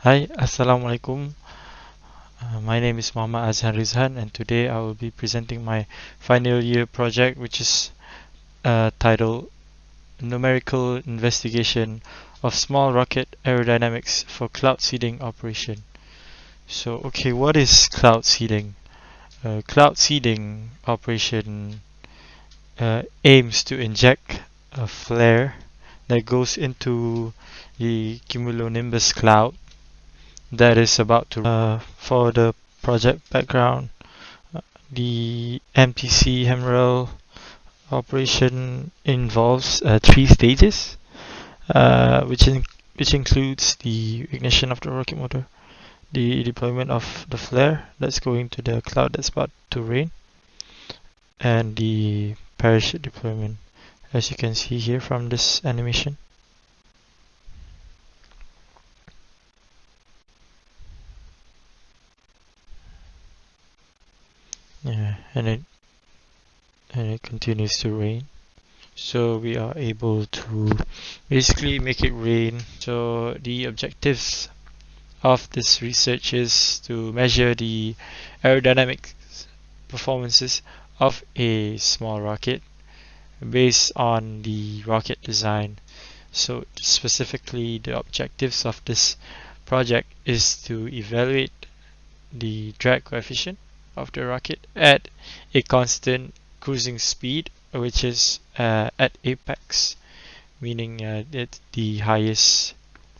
Hi, Assalamualaikum. My name is Muhammad Azhan Rizhan, and today I will be presenting my final year project, which is titled Numerical Investigation of Small Rocket Aerodynamics for Cloud Seeding Operation. So, what is cloud seeding? Cloud seeding operation aims to inject a flare that goes into the cumulonimbus cloud that is about to. For the project background, the MTC Hemorrhal operation involves three stages, uh, which in, which includes the ignition of the rocket motor, the deployment of the flare that's going to the cloud that's about to rain, and the parachute deployment, as you can see here from this animation. Yeah, and it continues to rain. So we are able to basically make it rain. So the objectives of this research is to measure the aerodynamic performances of a small rocket based on the rocket design. So specifically the objectives of this project is to evaluate the drag coefficient of the rocket at a constant cruising speed, which is at apex, meaning at the highest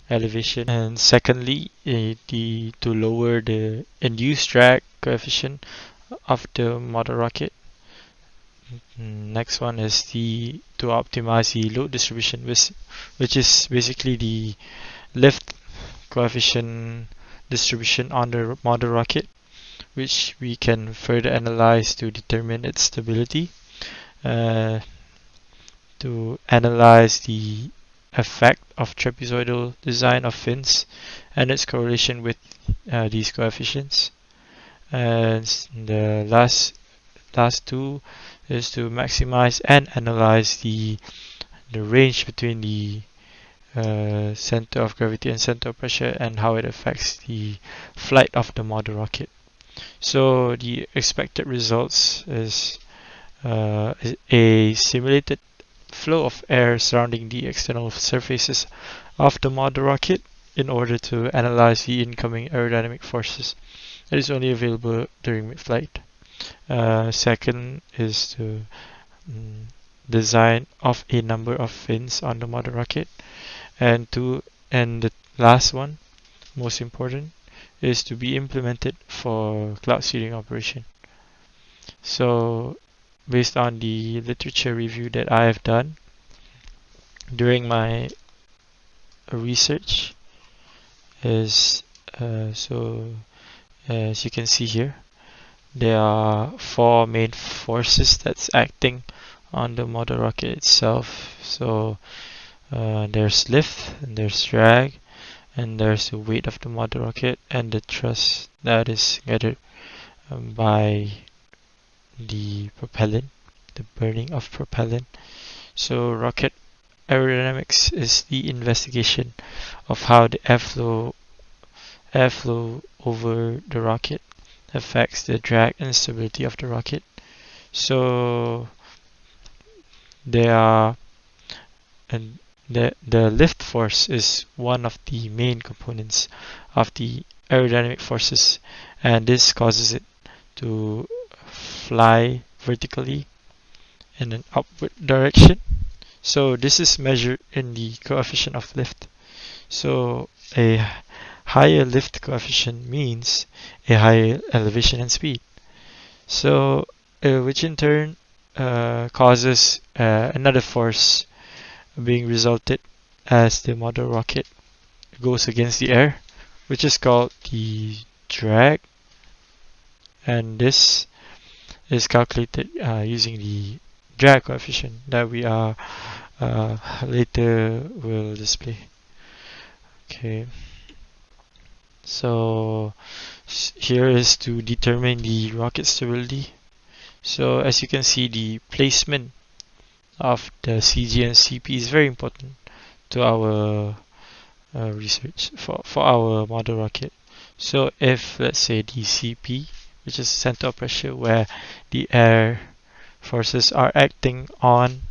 elevation. And secondly, the to lower the induced drag coefficient of the motor rocket. Next one is the to optimize the load distribution, which is basically the lift coefficient distribution on the motor rocket, which we can further analyze to determine its stability, uh, to analyze the effect of trapezoidal design of fins and its correlation with these coefficients. And the last two is to maximize and analyze the range between the center of gravity and center of pressure and how it affects the flight of the model rocket. So the expected results is a simulated flow of air surrounding the external surfaces of the model rocket in order to analyze the incoming aerodynamic forces that is only available during mid-flight. Second is to mm, design of a number of fins on the model rocket, and the last one, most important, is to be implemented for cloud seeding operation. So, based on the literature review that I have done during my research, is so as you can see here, there are four main forces that's acting on the model rocket itself. So there's lift, and there's drag, and there's the weight of the model rocket, and the thrust that is gathered by the propellant, the burning of propellant. So rocket aerodynamics is the investigation of how the airflow over the rocket affects the drag and stability of the rocket. So there are and the lift force is one of the main components of the aerodynamic forces, and this causes it to fly vertically in an upward direction. So this is measured in the coefficient of lift. So a higher lift coefficient means a higher elevation and speed. So which in turn causes another force being resulted as the model rocket goes against the air, which is called the drag, and this is calculated using the drag coefficient that we are later will display. Okay, so here is to determine the rocket stability. So as you can see, the placement of the CG and CP is very important to our research for our model rocket. So if, let's say, the CP, which is center of pressure, where the air forces are acting on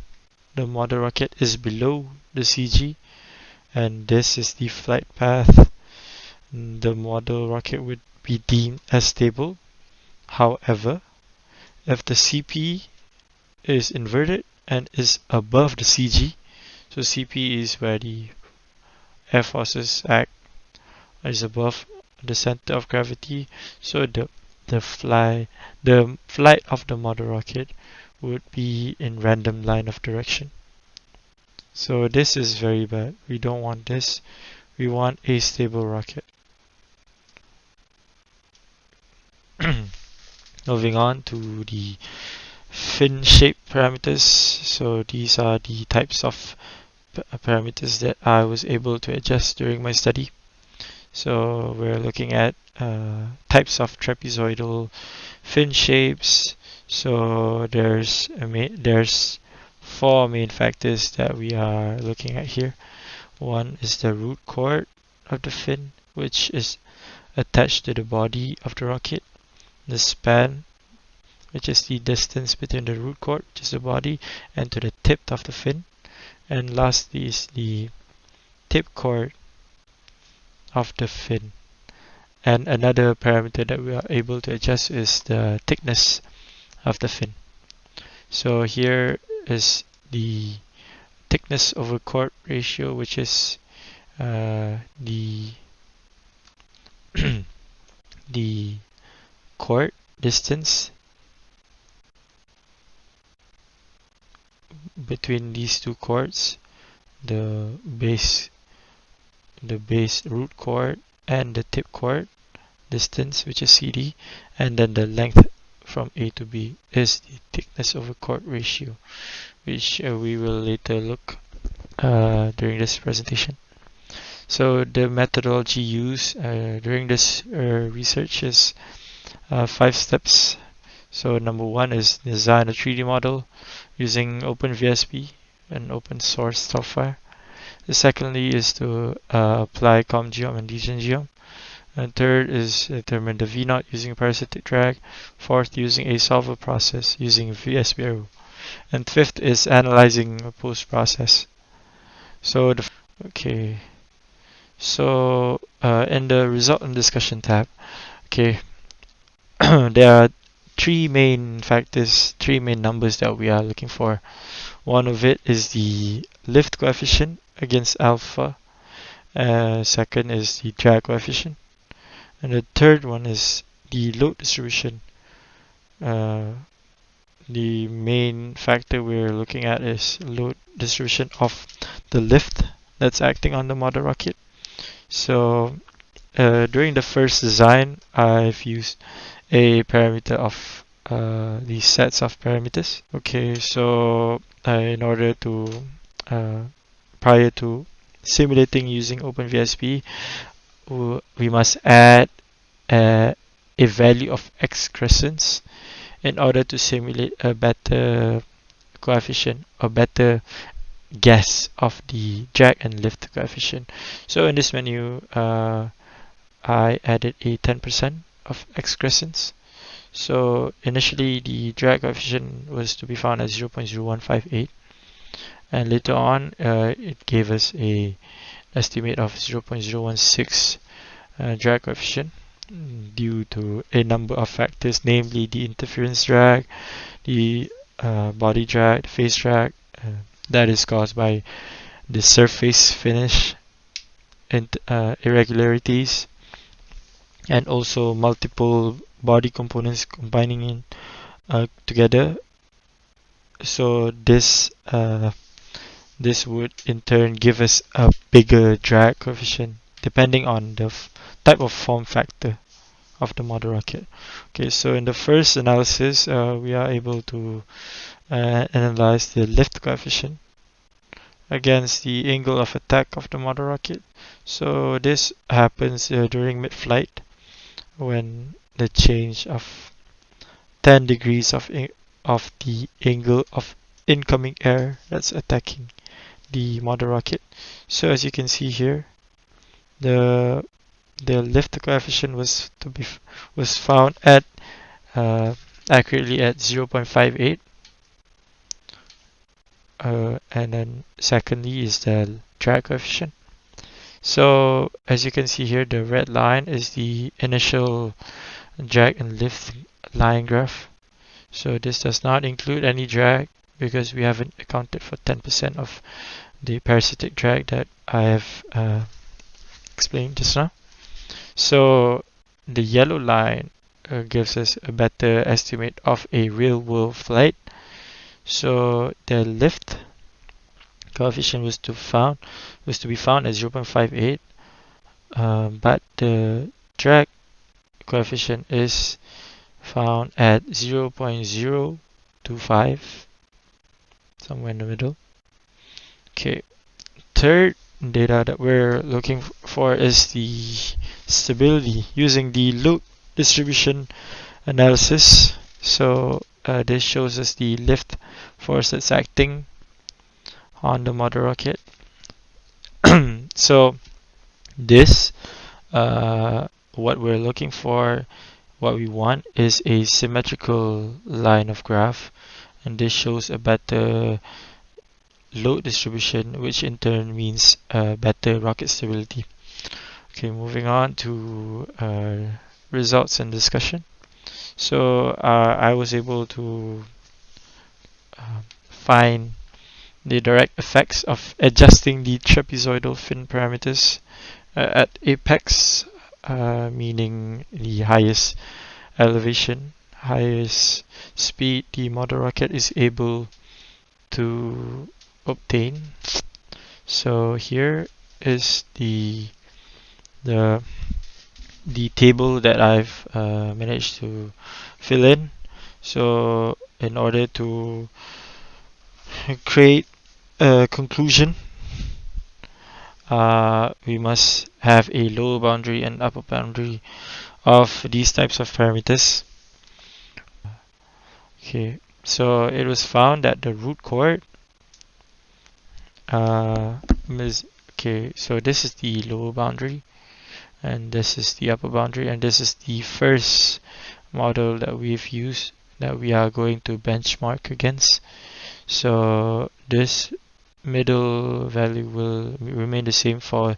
the model rocket, is below the CG, and this is the flight path, the model rocket would be deemed as stable. However, if the CP is inverted and is above the CG, so CP is where the air forces act, is above the center of gravity, so the flight of the model rocket would be in random line of direction. So this is very bad. We don't want this. We want a stable rocket. Moving on to the fin shape parameters. So these are the types of parameters that I was able to adjust during my study. So we're looking at types of trapezoidal fin shapes. So there's four main factors that we are looking at here. One is the root chord of the fin, which is attached to the body of the rocket. The span, which is the distance between the root chord, which is the body, and to the tip of the fin. And lastly is the tip chord of the fin. And another parameter that we are able to adjust is the thickness of the fin. So here is the thickness over chord ratio, which is the the chord distance between these two chords, the base root chord and the tip chord distance, which is CD, and then the length from A to B is the thickness over chord ratio, which we will later look during this presentation. So the methodology used during this research is 5 steps. So number 1 is design a 3D model using OpenVSP, an open source software. The secondly is to apply ComGeom and DGenGeom. And third is determine the V0 using parasitic drag. Fourth, using a solver process using VSP Aero. And fifth is analyzing post-process. So in the result and discussion tab, okay, there are three main factors, three main numbers that we are looking for. One of it is the lift coefficient against alpha. Second is the drag coefficient. And the third one is the load distribution. The main factor we're looking at is load distribution of the lift that's acting on the model rocket. So during the first design, I've used a parameter of these sets of parameters. Okay, so in order to prior to simulating using OpenVSP, we must add a value of excrescence in order to simulate a better coefficient, a better guess of the drag and lift coefficient. So in this menu, I added a 10% of excrescence. So initially the drag coefficient was to be found as 0.0158, and later on it gave us a estimate of 0.016 drag coefficient due to a number of factors, namely the interference drag, the body drag, the phase drag, that is caused by the surface finish and irregularities, and also multiple body components combining in together. So this would in turn give us a bigger drag coefficient depending on the type of form factor of the model rocket. Okay, so in the first analysis, we are able to analyze the lift coefficient against the angle of attack of the model rocket. So this happens during mid-flight when the change of 10 degrees of the angle of incoming air that's attacking the model rocket. So as you can see here, the lift coefficient was found at accurately at 0.58. And then secondly is the drag coefficient. So as you can see here, the red line is the initial drag and lift line graph. So this does not include any drag because we haven't accounted for 10% of the parasitic drag that I have explained just now. So the yellow line gives us a better estimate of a real world flight. So the lift coefficient was to be found at 0.58, but the drag coefficient is found at 0.025, somewhere in the middle. Okay, third data that we're looking for is the stability using the load distribution analysis. So this shows us the lift force that's acting on the mother rocket. So this what we're looking for, what we want is a symmetrical line of graph, and this shows a better load distribution, which in turn means better rocket stability. Okay, moving on to results and discussion. So I was able to find the direct effects of adjusting the trapezoidal fin parameters at apex, meaning the highest elevation, highest speed the model rocket is able to obtain. So here is the table that I've managed to fill in. So in order to create a conclusion, we must have a lower boundary and upper boundary of these types of parameters. Okay, so it was found that the root chord is okay. So this is the lower boundary, and this is the upper boundary, and this is the first model that we've used that we are going to benchmark against. So this middle value will remain the same for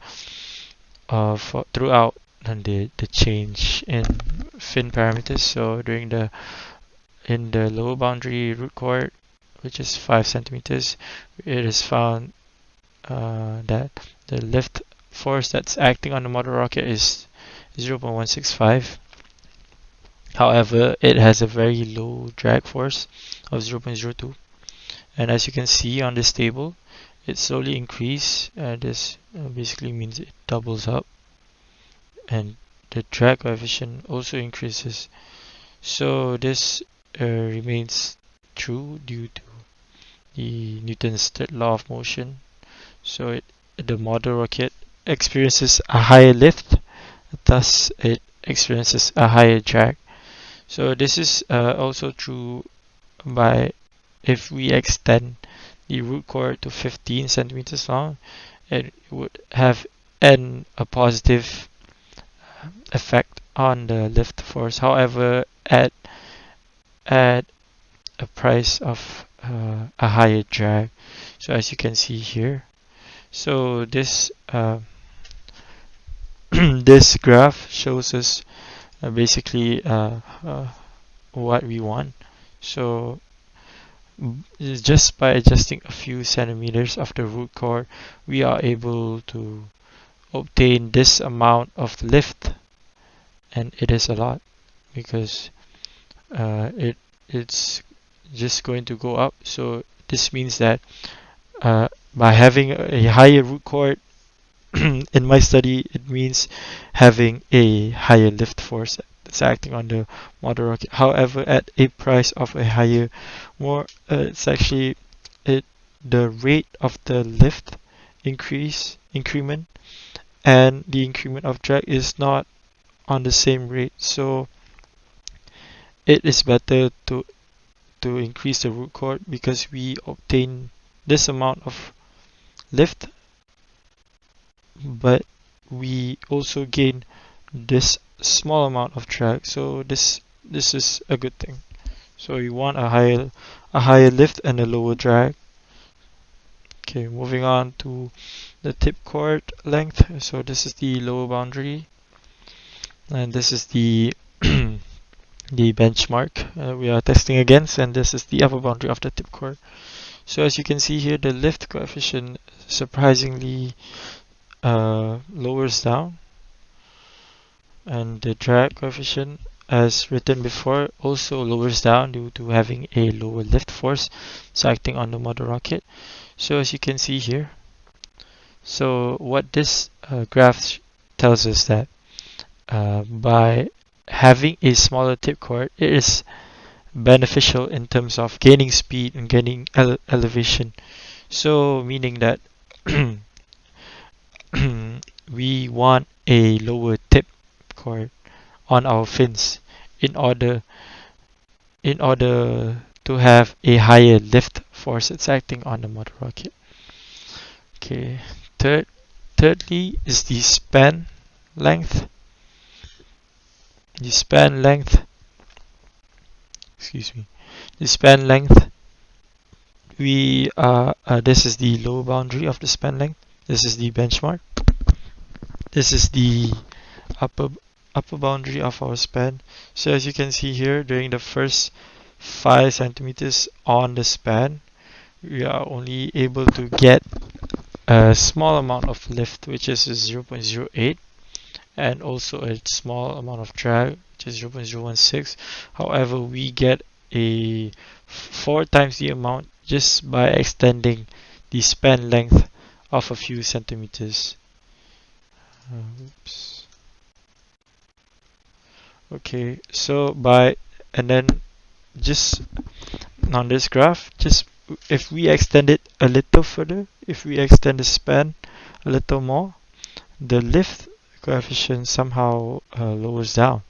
throughout and the change in fin parameters. So in the lower boundary root chord, which is 5 centimeters, it is found that the lift force that's acting on the model rocket is 0.165. However, it has a very low drag force of 0.02. And as you can see on this table, it slowly increases. This basically means it doubles up, and the drag coefficient also increases. So this remains true due to the Newton's third law of motion. So the model rocket experiences a higher lift, thus it experiences a higher drag. So this is also true by if we extend the root chord to 15 centimeters long, it would have a positive effect on the lift force. However, at a price of a higher drag. So as you can see here, so this this graph shows us basically what we want. So just by adjusting a few centimeters of the root chord, we are able to obtain this amount of lift, and it is a lot because it's just going to go up. So this means that by having a higher root chord in my study, it means having a higher lift force that's acting on the model rocket. However, at a price of a higher, it's actually the rate of the lift increment, and the increment of drag is not on the same rate. So it is better to increase the root chord because we obtain this amount of lift, but we also gain this small amount of drag. So this is a good thing. So you want a higher lift and a lower drag. Okay, moving on to the tip chord length. So this is the lower boundary, and this is the the benchmark we are testing against, and this is the upper boundary of the tip chord. So as you can see here, the lift coefficient surprisingly lowers down, and the drag coefficient, as written before, also lowers down due to having a lower lift force so acting on the model rocket. So as you can see here, so what this graph tells us that by having a smaller tip chord, it is beneficial in terms of gaining speed and gaining elevation. So meaning that we want a lower tip chord on our fins in order to have a higher lift force that's acting on the motor rocket. Okay, thirdly is the span length. The span length, excuse me, the span length. This is the lower boundary of the span length. This is the benchmark. This is the upper boundary of our span. So as you can see here, during the first 5 centimeters on the span, we are only able to get a small amount of lift, which is 0.08, and also a small amount of drag, which is 0.016. However, we get a 4 times the amount just by extending the span length of a few centimeters. Oops. Okay, so and then just on this graph, just if we extend it a little further, if we extend the span a little more, the lift coefficient somehow lowers down.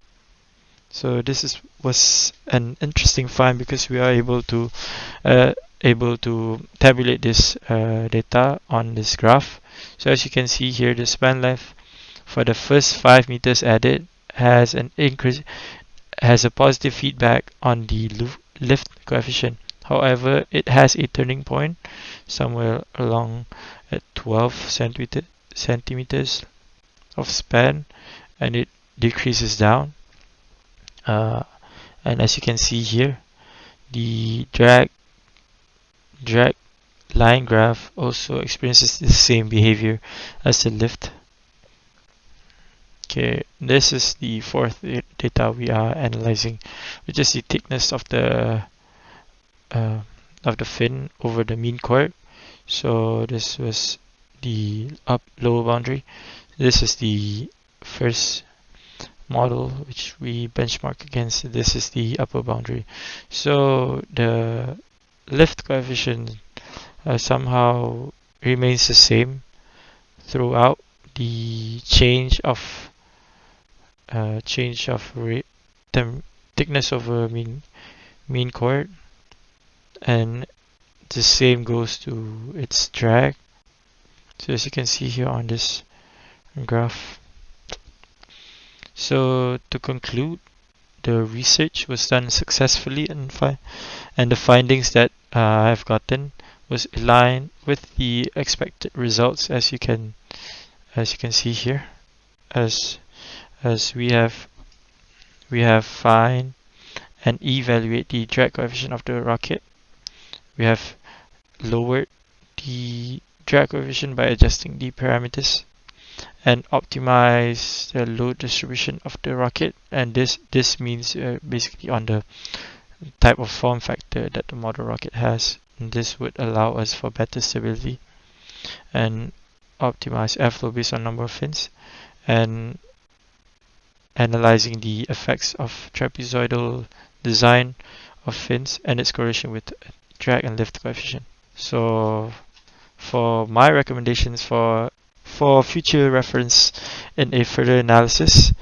So this was an interesting find because we are able to tabulate this data on this graph. So as you can see here, the span length for the first 5 meters added has an increase, has a positive feedback on the lift coefficient. However, it has a turning point somewhere along at 12 centimeters of span, and it decreases down. And as you can see here, the drag line graph also experiences the same behavior as the lift. Okay, this is the fourth data we are analyzing, which is the thickness of the fin over the mean chord. So this was the lower boundary. This is the first model which we benchmark against. This is the upper boundary. So the lift coefficient somehow remains the same throughout the change of thickness over mean chord, and the same goes to its drag. So as you can see here on this graph. So to conclude, the research was done successfully, and the findings that I've gotten was aligned with the expected results, as you can see here, as we have find and evaluate the drag coefficient of the rocket. We have lowered the drag coefficient by adjusting the parameters and optimize the load distribution of the rocket, and this means basically on the type of form factor that the model rocket has. And this would allow us for better stability and optimize airflow based on number of fins, and analyzing the effects of trapezoidal design of fins and its correlation with drag and lift coefficient. So for my recommendations for future reference in a further analysis,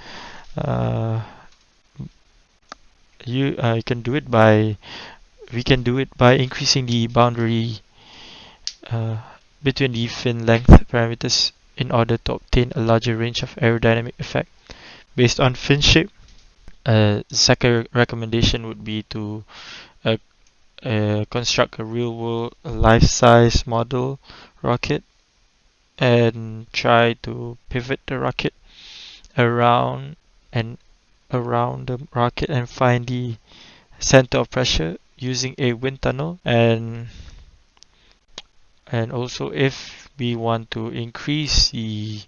you can do it by increasing the boundary between the fin length parameters in order to obtain a larger range of aerodynamic effect based on fin shape. Second recommendation would be to uh, construct a real-world life-size model rocket and try to pivot the rocket around and around the rocket and find the center of pressure using a wind tunnel. And also, if we want to increase the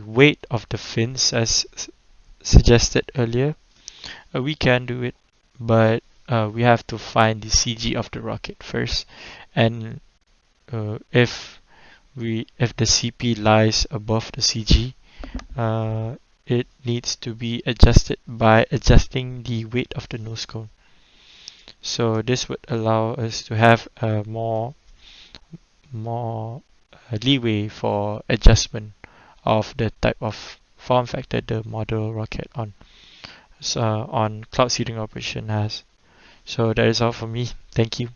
weight of the fins as suggested earlier, we can do it, but we have to find the CG of the rocket first. And if the CP lies above the CG, it needs to be adjusted by adjusting the weight of the nose cone. So this would allow us to have more leeway for adjustment of the type of form factor the model rocket on cloud seeding operation has. So that is all for me. Thank you.